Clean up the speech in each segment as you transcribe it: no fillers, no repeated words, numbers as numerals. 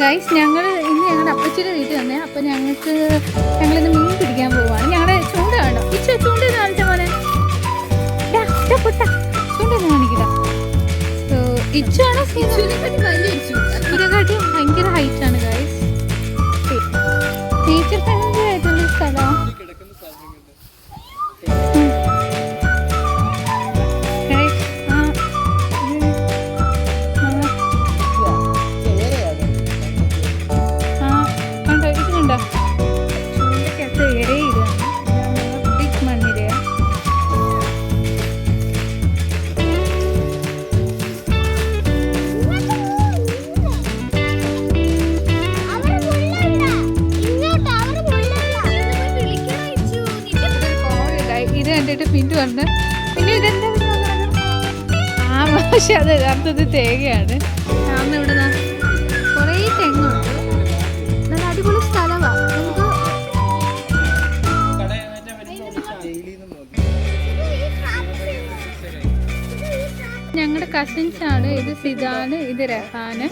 Guys ഞങ്ങൾ ഇന്ന് ഞങ്ങളുടെ അപ്പച്ചിയുടെ വീട്ടിൽ വന്നേ. അപ്പം ഞങ്ങളിന്ന് മീൻ പിടിക്കാൻ പോവാണ്. ഞങ്ങളുടെ ചൂണ്ട കാണോ? ചൂണ്ട കാണിച്ച പോലെ ചൂണ്ടൊന്നും കാണിക്കില്ല. ഇച്ചാണ് ഇതിനെക്കാട്ടി ഭയങ്കര ഹൈറ്റാണ് ഗൈസ്. നേച്ചർ ഫ്രണ്ട്ലി ആയിട്ടുള്ള സ്ഥലം. ഇത് കണ്ടിട്ട് പിന്നു പറഞ്ഞു പിന്നെ ഇതെന്താ പക്ഷെ അത് യഥാർത്ഥത് തേങ്ങയാണ്. അന്ന് ഇവിടെ കുറേ തെങ്ങുണ്ട്. നല്ല അടിപൊളി സ്ഥലമാണ്. നമുക്ക് ഞങ്ങളുടെ കസിൻസ് ആണ്. ഇത് സിദാന്, ഇത് രഹാന്,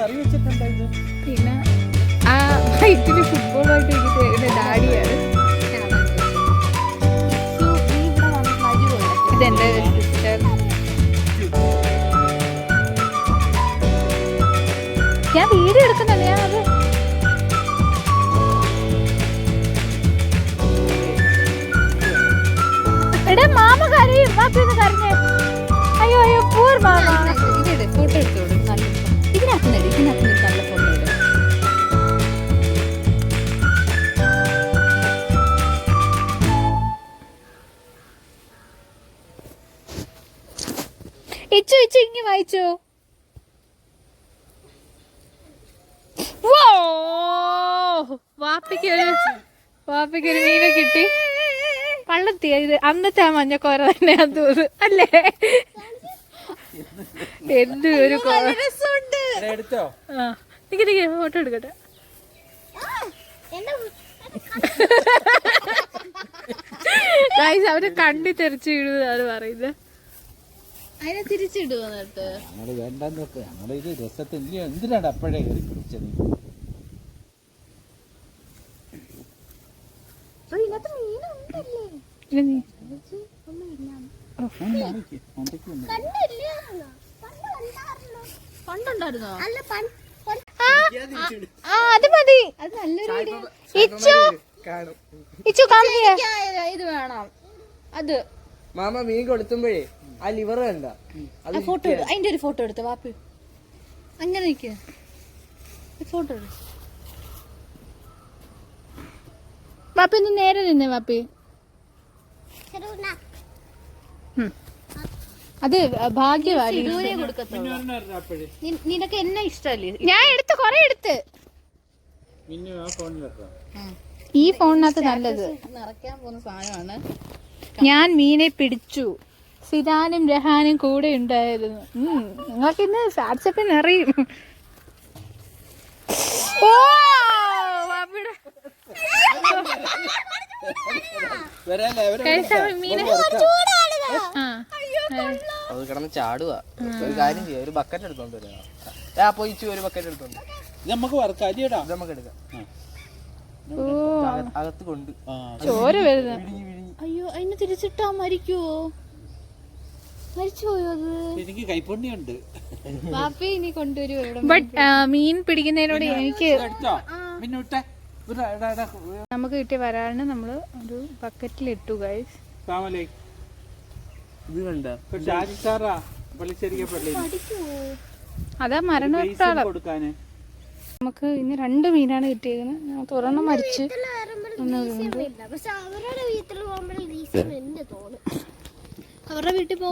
പിന്നെ ആ വൈറ്റിന് ഫുട്ബോളായിട്ട് എനിക്ക് ഡാഡിയാണ്. ഇതെന്റെ സിസ്റ്റർ. ഞാൻ വീഡിയോ എടുക്കുന്നുണ്ട്. ഞാൻ അത് എടാ മാമ കരയും. മാപ്പിന്ന് കരഞ്ഞേ. അയ്യോ അയ്യോ പൂർ മാമ. ഫോട്ടോ എടുത്തോളൂ. ഇതിനകത്ത് നല്ല ഫോട്ടോ എടുക്കും. ഇച്ചു ഇങ്ങ വായിച്ചോ. വാപ്പിക്കൊരു മീനെ കിട്ടി. പള്ളത്തിയ ഇത് അന്നത്തെ ആ മഞ്ഞക്കോര തന്നെയാന്ന് തോന്നുന്നു അല്ലേ? എന്ത് ഒരു ഫോട്ടോ എടുക്കട്ടെ. അവരെ കണ്ടി തെറിച്ചു വീഴുന്നതാണ് പറയുന്നത്. അതിനെ തിരിച്ചിടുവോ? എന്തിനാണ് അപ്പോഴേ കയറി പിടിച്ചത്? അത് മതി. ഇത് വേണം. അത് മാമ മീൻ കൊടുത്തുമ്പോഴേ ആ ലിവർ കണ്ട ഫോട്ടോ അതിന്റെ ഒരു ഫോട്ടോ എടുത്ത വാപ്പി. അങ്ങനെ നിക്ക ഫോട്ടോ വാപ്പി ഒന്ന് നേരെ നിന്നേ വാപ്പി. അത് ഭാഗ്യവാടി. നിനക്ക് എന്നെ ഇഷ്ടല്ലേ? ഞാൻ എടുത്ത് കൊറേ എടുത്ത്. ഈ ഫോണിനകത്ത് നല്ലത് നിറയ്ക്കാൻ പോകുന്ന സാധനമാണ്. ഞാൻ മീനെ പിടിച്ചു. സിദാനും രഹാനും കൂടെ ഉണ്ടായിരുന്നു. നിങ്ങൾക്ക് ഇന്ന് വാട്സപ്പിൽ അറിയും. അത് കിടന്ന് ചാടുക. ഒരു കാര്യം ചെയ്യാം, ഒരു ബക്കറ്റ് എടുത്തോണ്ട് വരാ. പോയിച്ചു ഒരു ബക്കറ്റ് എടുത്തോണ്ട് നമുക്ക് എടുക്കാം. അകത്ത് കൊണ്ട് ചോര വരുന്ന. അയ്യോ അതിന് തിരിച്ചിട്ടാ മരിക്കുവോ? മരിച്ചുപോയോ? അത് എനിക്ക് കൈപ്പുണ്യുണ്ട്. വാപ്പി ഇനി കൊണ്ടുവരുമോ? ബട്ട് മീൻ പിടിക്കുന്നതിനോട് എനിക്ക് നമുക്ക് കിട്ടിയ വരാണ് നമ്മള് ഒരു ബക്കറ്റിലിട്ടു ഗൈസ്. അതാ മരണത്താളം. നമുക്ക് ഇന്ന് 2 മീനാണ് കിട്ടിയത്. ഒരെണ്ണം മരിച്ച് അവരുടെ വീട്ടിൽ പോകുമ്പോൾ